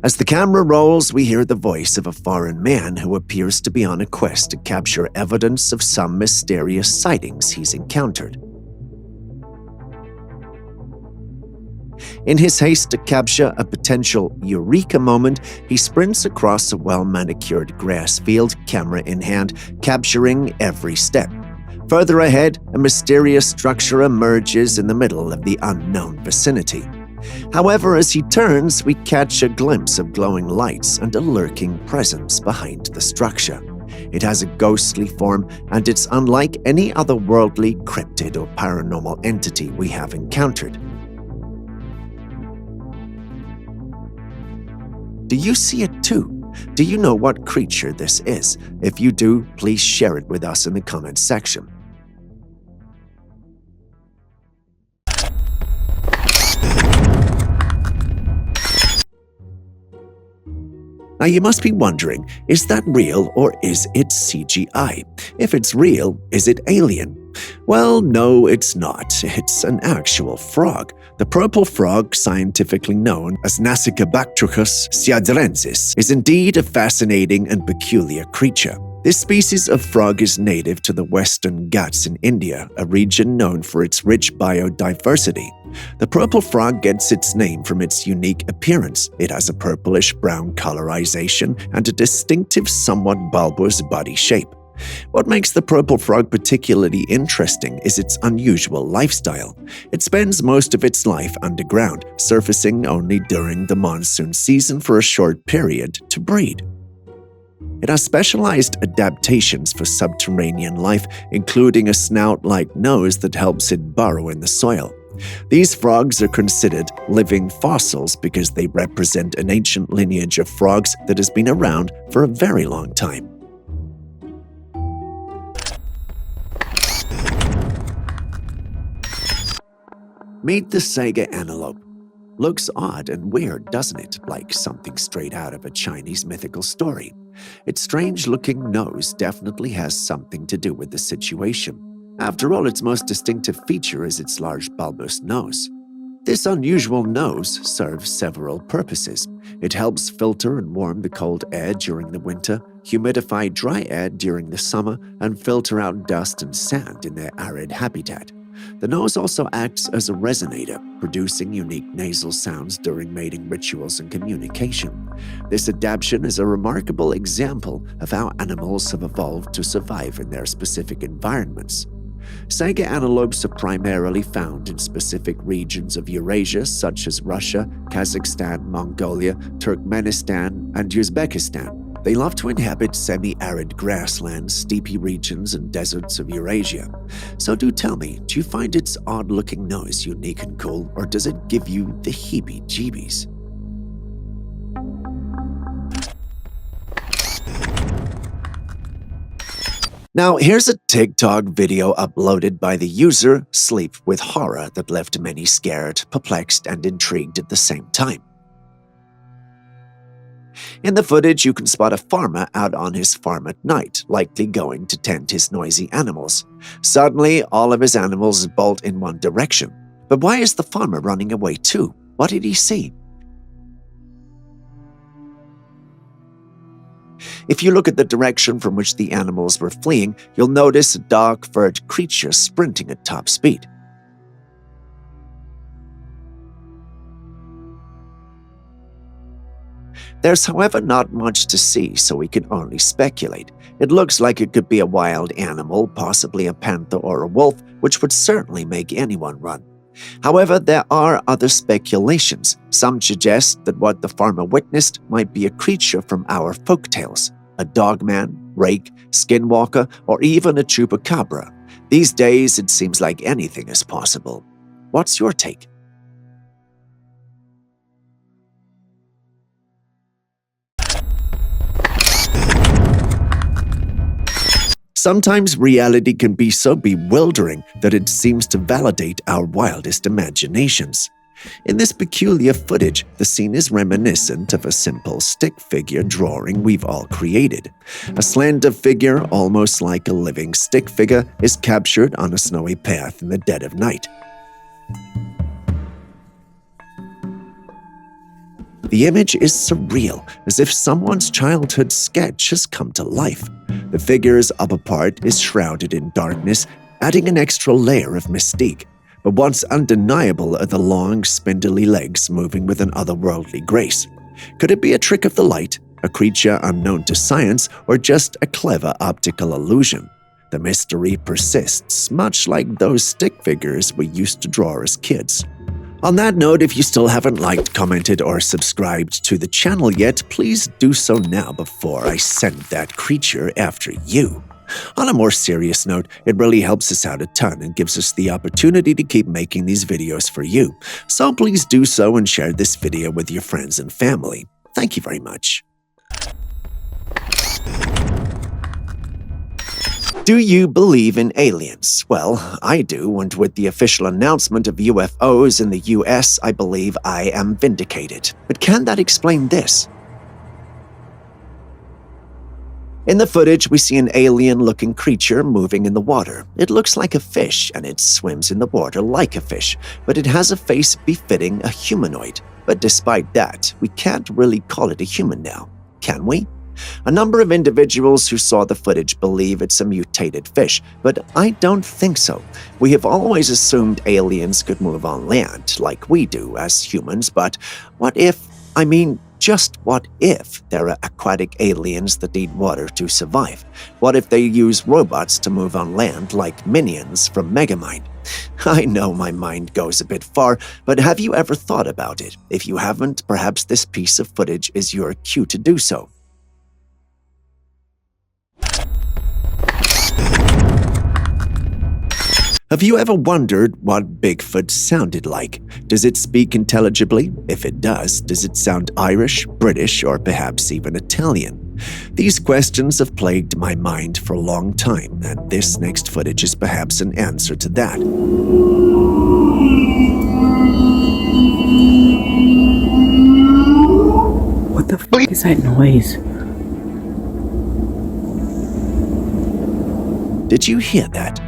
As the camera rolls, we hear the voice of a foreign man who appears to be on a quest to capture evidence of some mysterious sightings he's encountered. In his haste to capture a potential eureka moment, he sprints across a well-manicured grass field, camera in hand, capturing every step. Further ahead, a mysterious structure emerges in the middle of the unknown vicinity. However, as he turns, we catch a glimpse of glowing lights and a lurking presence behind the structure. It has a ghostly form, and it's unlike any otherworldly cryptid or paranormal entity we have encountered. Do you see it too? Do you know what creature this is? If you do, please share it with us in the comments section. Now you must be wondering, is that real or is it CGI? If it's real, is it alien? Well, no, it's not. It's an actual frog. The purple frog, scientifically known as Nacicabactrachus siadrensis, is indeed a fascinating and peculiar creature. This species of frog is native to the Western Ghats in India, a region known for its rich biodiversity. The purple frog gets its name from its unique appearance. It has a purplish-brown colorization and a distinctive, somewhat bulbous body shape. What makes the purple frog particularly interesting is its unusual lifestyle. It spends most of its life underground, surfacing only during the monsoon season for a short period to breed. It has specialized adaptations for subterranean life, including a snout-like nose that helps it burrow in the soil. These frogs are considered living fossils because they represent an ancient lineage of frogs that has been around for a very long time. Meet the saiga antelope. Looks odd and weird, doesn't it? Like something straight out of a Chinese mythical story. Its strange-looking nose definitely has something to do with the situation. After all, its most distinctive feature is its large bulbous nose. This unusual nose serves several purposes. It helps filter and warm the cold air during the winter, humidify dry air during the summer, and filter out dust and sand in their arid habitat. The nose also acts as a resonator, producing unique nasal sounds during mating rituals and communication. This adaptation is a remarkable example of how animals have evolved to survive in their specific environments. Saiga antelopes are primarily found in specific regions of Eurasia such as Russia, Kazakhstan, Mongolia, Turkmenistan, and Uzbekistan. They love to inhabit semi-arid grasslands, steepy regions, and deserts of Eurasia. So do tell me, do you find its odd-looking nose unique and cool, or does it give you the heebie-jeebies? Now, here's a TikTok video uploaded by the user Sleep with Horror that left many scared, perplexed, and intrigued at the same time. In the footage, you can spot a farmer out on his farm at night, likely going to tend his noisy animals. Suddenly, all of his animals bolt in one direction. But why is the farmer running away too? What did he see? If you look at the direction from which the animals were fleeing, you'll notice a dark-furred creature sprinting at top speed. There's, however, not much to see, so we can only speculate. It looks like it could be a wild animal, possibly a panther or a wolf, which would certainly make anyone run. However, there are other speculations. Some suggest that what the farmer witnessed might be a creature from our folktales, a dogman, rake, skinwalker, or even a chupacabra. These days, it seems like anything is possible. What's your take? Sometimes reality can be so bewildering that it seems to validate our wildest imaginations. In this peculiar footage, the scene is reminiscent of a simple stick figure drawing we've all created. A slender figure, almost like a living stick figure, is captured on a snowy path in the dead of night. The image is surreal, as if someone's childhood sketch has come to life. The figure's upper part is shrouded in darkness, adding an extra layer of mystique. But what's undeniable are the long, spindly legs moving with an otherworldly grace. Could it be a trick of the light, a creature unknown to science, or just a clever optical illusion? The mystery persists, much like those stick figures we used to draw as kids. On that note, if you still haven't liked, commented, or subscribed to the channel yet, please do so now before I send that creature after you. On a more serious note, it really helps us out a ton and gives us the opportunity to keep making these videos for you. So please do so and share this video with your friends and family. Thank you very much. Do you believe in aliens? Well, I do, and with the official announcement of UFOs in the US, I believe I am vindicated. But can that explain this? In the footage, we see an alien-looking creature moving in the water. It looks like a fish, and it swims in the water like a fish, but it has a face befitting a humanoid. But despite that, we can't really call it a human now, can we? A number of individuals who saw the footage believe it's a mutated fish, but I don't think so. We have always assumed aliens could move on land, like we do as humans, but what if, just what if there are aquatic aliens that need water to survive? What if they use robots to move on land like minions from Megamind? I know my mind goes a bit far, but have you ever thought about it? If you haven't, perhaps this piece of footage is your cue to do so. Have you ever wondered what Bigfoot sounded like? Does it speak intelligibly? If it does it sound Irish, British, or perhaps even Italian? These questions have plagued my mind for a long time, and this next footage is perhaps an answer to that. What the fuck is that noise? Did you hear that?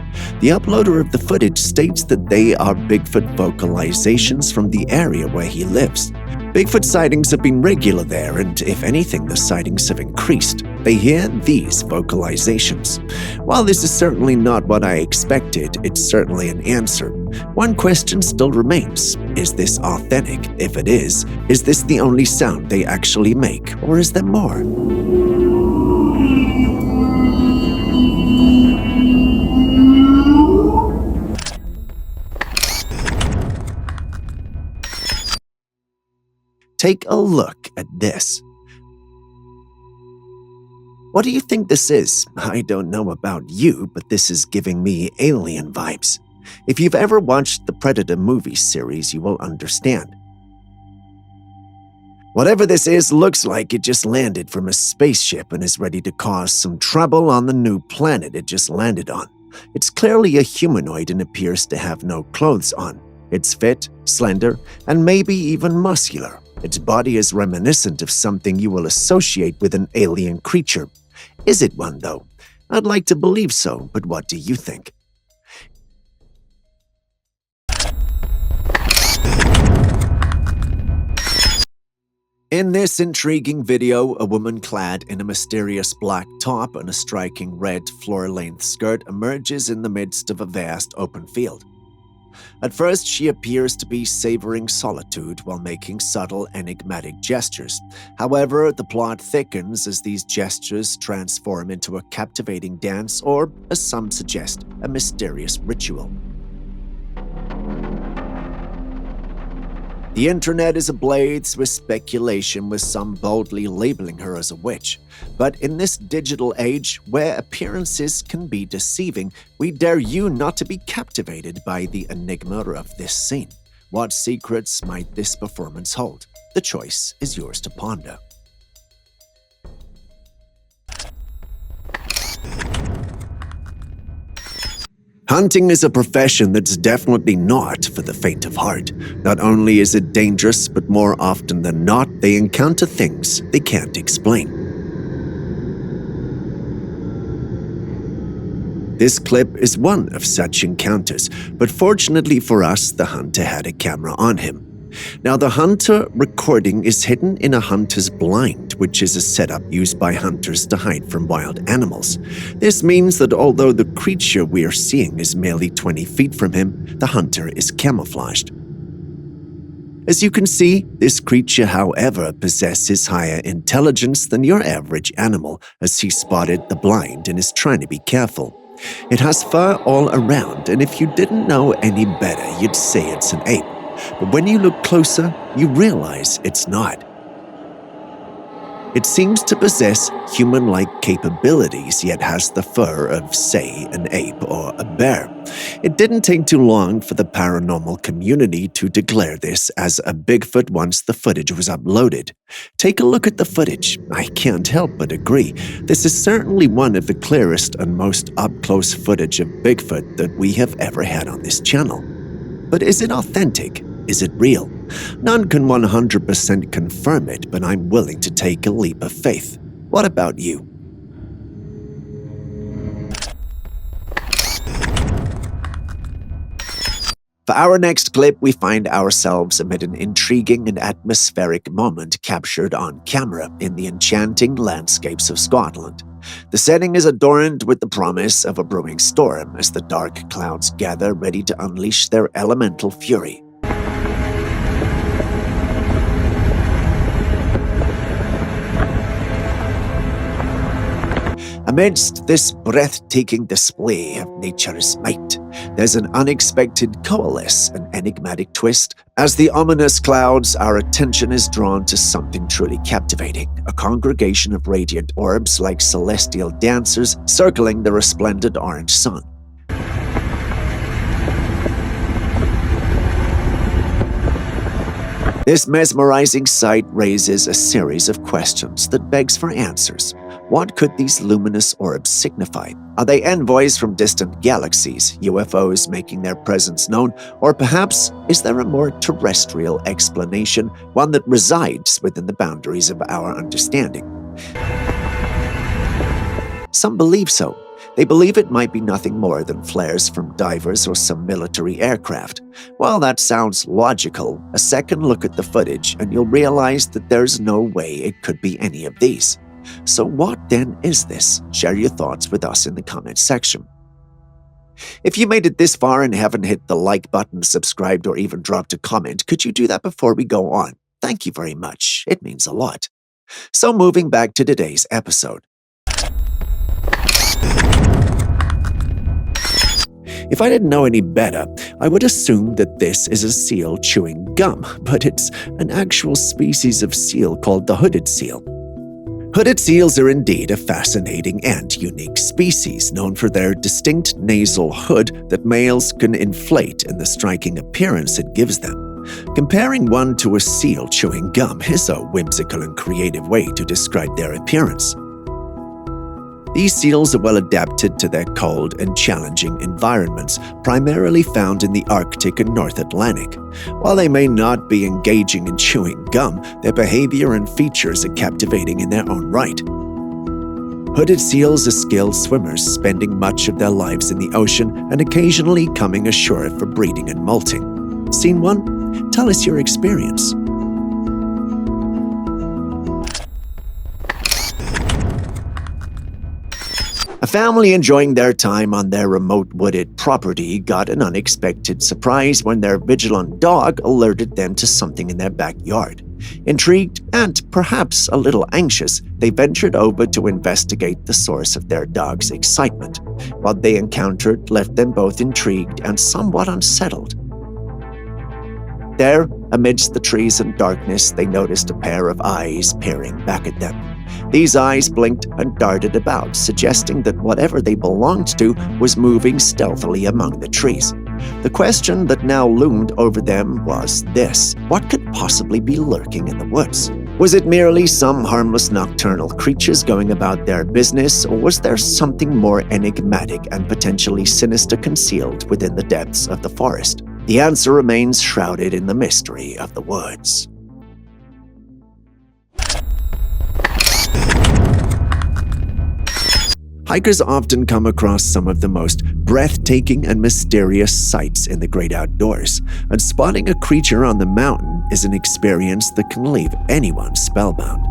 The uploader of the footage states that they are Bigfoot vocalizations from the area where he lives. Bigfoot sightings have been regular there, and if anything, the sightings have increased. They hear these vocalizations. While this is certainly not what I expected, it's certainly an answer. One question still remains. Is this authentic? If it is this the only sound they actually make, or is there more? Take a look at this. What do you think this is? I don't know about you, but this is giving me alien vibes. If you've ever watched the Predator movie series, you will understand. Whatever this is looks like it just landed from a spaceship and is ready to cause some trouble on the new planet it just landed on. It's clearly a humanoid and appears to have no clothes on. It's fit, slender, and maybe even muscular. Its body is reminiscent of something you will associate with an alien creature. Is it one, though? I'd like to believe so, but what do you think? In this intriguing video, a woman clad in a mysterious black top and a striking red floor-length skirt emerges in the midst of a vast open field. At first, she appears to be savoring solitude while making subtle, enigmatic gestures. However, the plot thickens as these gestures transform into a captivating dance or, as some suggest, a mysterious ritual. The internet is ablaze with speculation, with some boldly labeling her as a witch. But in this digital age, where appearances can be deceiving, we dare you not to be captivated by the enigma of this scene. What secrets might this performance hold? The choice is yours to ponder. Hunting is a profession that's definitely not for the faint of heart. Not only is it dangerous, but more often than not, they encounter things they can't explain. This clip is one of such encounters, but fortunately for us, the hunter had a camera on him. Now, the hunter recording is hidden in a hunter's blind, which is a setup used by hunters to hide from wild animals. This means that although the creature we are seeing is merely 20 feet from him, the hunter is camouflaged. As you can see, this creature, however, possesses higher intelligence than your average animal, as he spotted the blind and is trying to be careful. It has fur all around, and if you didn't know any better, you'd say it's an ape. But when you look closer, you realize it's not. It seems to possess human-like capabilities, yet has the fur of, say, an ape or a bear. It didn't take too long for the paranormal community to declare this as a Bigfoot once the footage was uploaded. Take a look at the footage. I can't help but agree. This is certainly one of the clearest and most up-close footage of Bigfoot that we have ever had on this channel. But is it authentic? Is it real? None can 100% confirm it, but I'm willing to take a leap of faith. What about you? For For our next clip, we find ourselves amid an intriguing and atmospheric moment captured on camera in the enchanting landscapes of Scotland. The setting is adorned with the promise of a brewing storm as the dark clouds gather ready to unleash their elemental fury. Amidst this breathtaking display of nature's might, there's an unexpected coalesce, an enigmatic twist. As the ominous clouds, our attention is drawn to something truly captivating, a congregation of radiant orbs like celestial dancers circling the resplendent orange sun. This mesmerizing sight raises a series of questions that begs for answers. What could these luminous orbs signify? Are they envoys from distant galaxies, UFOs making their presence known, or perhaps is there a more terrestrial explanation, one that resides within the boundaries of our understanding? Some believe so. They believe it might be nothing more than flares from divers or some military aircraft. While that sounds logical, a second look at the footage and you'll realize that there's no way it could be any of these. So what then is this? Share your thoughts with us in the comments section. If you made it this far and haven't hit the like button, subscribed, or even dropped a comment, could you do that before we go on? Thank you very much. It means a lot. So moving back to today's episode. If I didn't know any better, I would assume that this is a seal chewing gum, but it's an actual species of seal called the hooded seal. Hooded seals are indeed a fascinating and unique species, known for their distinct nasal hood that males can inflate and the striking appearance it gives them. Comparing one to a seal chewing gum is a whimsical and creative way to describe their appearance. These seals are well adapted to their cold and challenging environments, primarily found in the Arctic and North Atlantic. While they may not be engaging in chewing gum, their behavior and features are captivating in their own right. Hooded seals are skilled swimmers, spending much of their lives in the ocean and occasionally coming ashore for breeding and molting. Seen one? Tell us your experience. A family enjoying their time on their remote wooded property got an unexpected surprise when their vigilant dog alerted them to something in their backyard. Intrigued and perhaps a little anxious, they ventured over to investigate the source of their dog's excitement. What they encountered left them both intrigued and somewhat unsettled. There, amidst the trees and darkness, they noticed a pair of eyes peering back at them. These eyes blinked and darted about, suggesting that whatever they belonged to was moving stealthily among the trees. The question that now loomed over them was this: what could possibly be lurking in the woods? Was it merely some harmless nocturnal creatures going about their business, or was there something more enigmatic and potentially sinister concealed within the depths of the forest? The answer remains shrouded in the mystery of the woods. Hikers often come across some of the most breathtaking and mysterious sights in the great outdoors, and spotting a creature on the mountain is an experience that can leave anyone spellbound.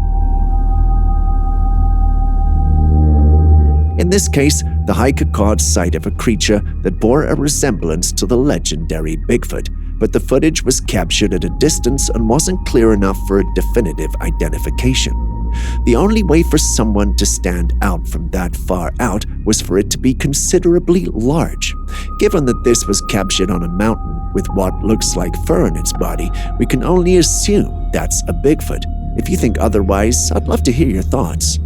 In this case, the hiker caught sight of a creature that bore a resemblance to the legendary Bigfoot, but the footage was captured at a distance and wasn't clear enough for a definitive identification. The only way for someone to stand out from that far out was for it to be considerably large. Given that this was captured on a mountain with what looks like fur on its body, we can only assume that's a Bigfoot. If you think otherwise, I'd love to hear your thoughts.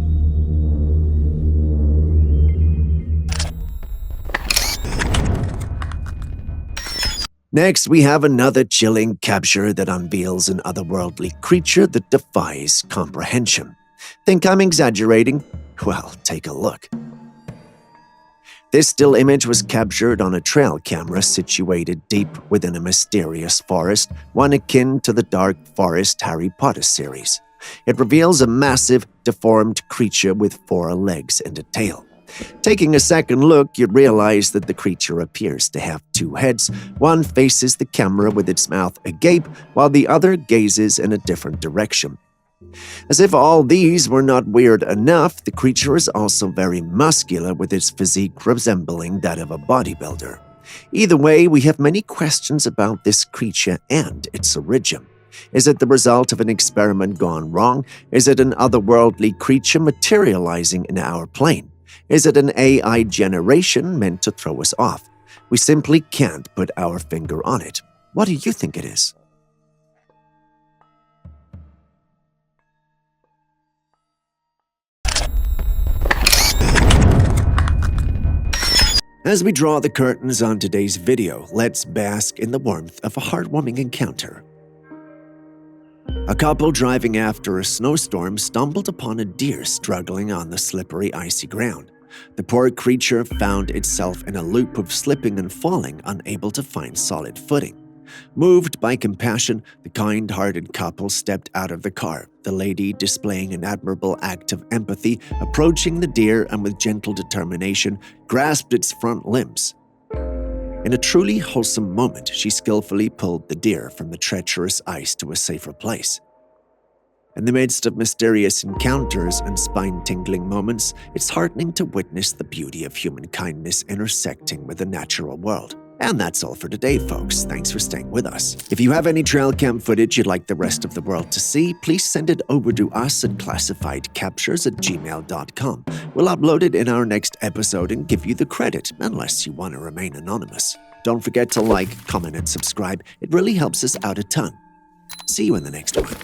Next, we have another chilling capture that unveils an otherworldly creature that defies comprehension. Think I'm exaggerating? Well, take a look. This still image was captured on a trail camera situated deep within a mysterious forest, one akin to the Dark Forest Harry Potter series. It reveals a massive, deformed creature with 4 legs and a tail. Taking a second look, you realize that the creature appears to have two heads. One faces the camera with its mouth agape, while the other gazes in a different direction. As if all these were not weird enough, the creature is also very muscular, with its physique resembling that of a bodybuilder. Either way, we have many questions about this creature and its origin. Is it the result of an experiment gone wrong? Is it an otherworldly creature materializing in our plane? Is it an AI generation meant to throw us off? We simply can't put our finger on it. What do you think it is? As we draw the curtains on today's video, let's bask in the warmth of a heartwarming encounter. A couple driving after a snowstorm stumbled upon a deer struggling on the slippery, icy ground. The poor creature found itself in a loop of slipping and falling, unable to find solid footing. Moved by compassion, the kind-hearted couple stepped out of the car, the lady displaying an admirable act of empathy, approaching the deer and with gentle determination grasped its front limbs. In a truly wholesome moment, she skillfully pulled the deer from the treacherous ice to a safer place. In the midst of mysterious encounters and spine-tingling moments, it's heartening to witness the beauty of human kindness intersecting with the natural world. And that's all for today, folks. Thanks for staying with us. If you have any trail cam footage you'd like the rest of the world to see, please send it over to us at classifiedcaptures@gmail.com. We'll upload it in our next episode and give you the credit, unless you want to remain anonymous. Don't forget to like, comment, and subscribe. It really helps us out a ton. See you in the next one.